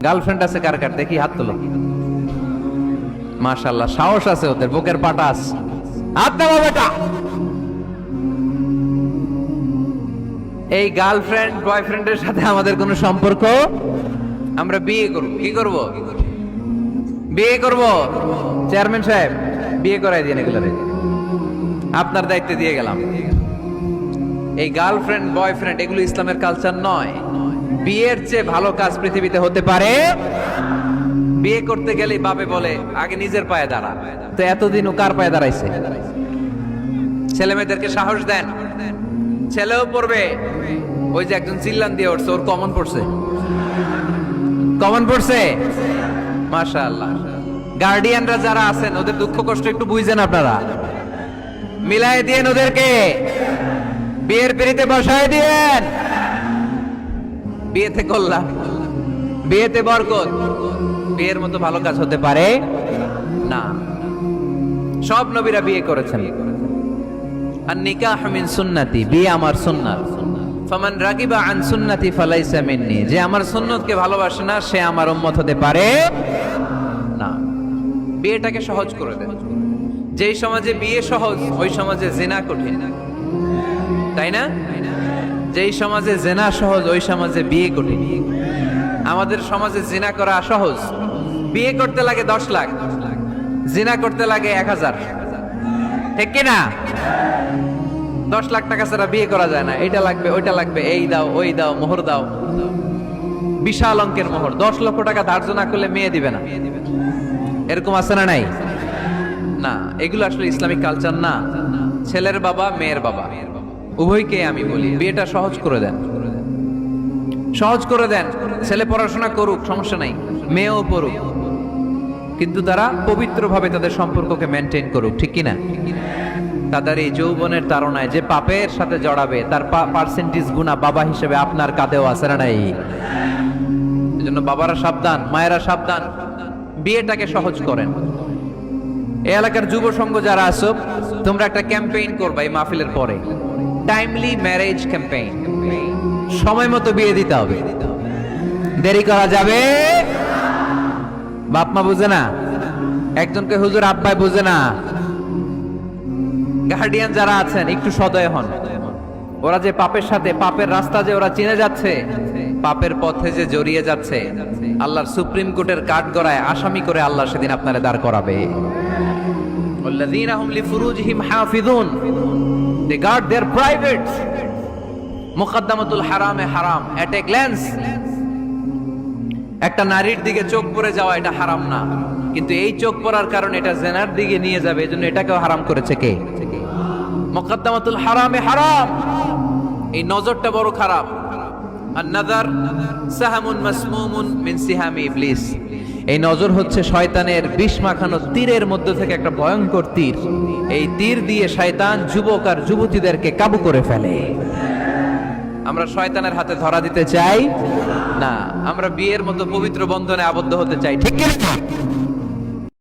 Girlfriend আছে কার কার দেখি হাত তোলো। মাশাআল্লাহ, সাহস আছে ওদের, বুকের পাটাস। হাত দাও বেটা। এই গার্লফ্রেন্ড বয়ফ্রেন্ডের সাথে আমাদের কোনো সম্পর্ক? আমরা বিয়ে করব। কি করব? বিয়ে করব। চেয়ারম্যান সাহেব, বিয়ে করাই দিন এগুলোরে, আপনার দায়িত্বে দিয়ে গেলাম। এই গার্লফ্রেন্ড বয়ফ্রেন্ড এগুলো ইসলামের কালচার নয়। বিয়ের চেয়ে ভালো কাজ পৃথিবীতে হতে পারে? বিয়ে করতে গেলে বাপে বলে আগে নিজের পায়ে দাঁড়া। তো এতদিন ও কার পায়ে দাঁড়াইছে? ছেলে মেয়েদেরকে সাহস দেন, ছেলেও পড়বে। ওই যে একজন চিল্লান দিয়ে উঠছে, ওর কমন পড়ছে, কমন পড়ছে। মাশাআল্লাহ। গার্ডিয়ানরা যারা আছেন ওদের দুঃখ কষ্ট একটু বুঝেন আপনারা, মিলাই দিয়েন ওদেরকে, বিয়ের পিড়িতে বসায় দিয়েন। বিয়েতে কল্যাণ, বিয়েতে বরকত। বিয়ের মতো ভালো কাজ হতে পারে না। সব নবীরা বিয়ে করেছেন। আর নিকাহ মিন সুন্নতি, বিয়ে আমার সুন্নাত। ফামান রাগিবা আন সুন্নতি ফালাইসা মিন্নি, যে আমার সুন্নতকে ভালোবাসে না সে আমার উম্মত হতে পারে না। বিয়েটাকে সহজ করে দেন। যেই সমাজে বিয়ে সহজ ওই সমাজে জিনা কঠিন, তাই না? যেই সমাজে জিনা সহজ ওই সমাজে বিয়ে কঠিন। আমাদের সমাজে জিনা করা সহজ, বিয়ে করতে লাগে 10 লাখ, জিনা করতে লাগে 1000, ঠিক কি না? 10 লাখ টাকা ছাড়া বিয়ে করা যায় না। এটা লাগবে, ওইটা লাগবে, এই দাও, ওই দাও, মোহর দাও, বিশাল অঙ্কের মোহর। 10 লক্ষ টাকা ধার্য না করলে মেয়ে দিবে না, এরকম আছে না নাই? না, এগুলো আসলে ইসলামিক কালচার না। ছেলের বাবা মেয়ের বাবা উভয়কে আমি বলি বিয়েটা সহজ করে দেন, সহজ করে দেন। ছেলে পড়াশোনা করুক, সমস্যা নাই, মেয়েও পড়ুক, কিন্তু তারা পবিত্রভাবে তাদের সম্পর্ককে মেনটেন করুক, ঠিক কিনা? তাদের এই যৌবনের তাড়নায় যে পাপের সাথে জড়াবে তার পার্সেন্টেজ গুণা বাবা হিসেবে আপনার কাঁধেও আছে না নাই? এজন্য বাবারা সাবধান, মায়েরা সাবধান, বিয়েটাকে সহজ করেন। এই এলাকার যুব সংঘ যারা আছো, তোমরা একটা ক্যাম্পেইন করবা এই মাহফিলের পরে, টাইমলি ম্যারেজ ক্যাম্পেইন। সময় মতো বিয়ে দিতে হবে, দেরি করা যাবে। বাপ মা বুঝে না, একজনকে হুজুর আব্বাই বুঝে না। গার্ডিয়ান যারা আছেন একটু সদয় হন। ওরা যে পাপের সাথে, পাপের রাস্তা যে ওরা চিনে যাচ্ছে, পাপের পথে যে জড়িয়ে যাচ্ছে, আল্লাহর সুপ্রিম কোর্টের কাঠগড়ায় আসামি করে আল্লাহ সেদিন আপনারে দাঁড় করাবে। ওয়াল্লাযীনা হুম লিফুরুজিহিম হাফিযুন, দে গার্ড देयर প্রাইভেটস। মুকদ্দামাতুল হারামে হারাম, এট এ গ্ল্যান্স। একটা নারীর দিকে চোখ পড়ে যাওয়া এটা হারাম না, কিন্তু এই চোখ পড়ার কারণে এটা জেনার দিকে নিয়ে যাবে, এজন্য এটাকেও হারাম করেছে কে? মুকদ্দামাতুল হারামে হারাম, এই নজরটা বড় খারাপ। আর নাযার সাহামুন মাসমুমুন মিন সিহামি ইবলিস, এই নজর হচ্ছে শয়তানের বিষ মাখানো তীরের মধ্যে থেকে একটা ভয়ঙ্কর তীর। এই তীর দিয়ে শয়তান যুবক আর যুবতীদেরকে কাবু করে ফেলে। আমরা শয়তানের হাতে ধরা দিতে চাই না, আমরা বিয়ের মতো পবিত্র বন্ধনে আবদ্ধ হতে চাই, ঠিক কি না?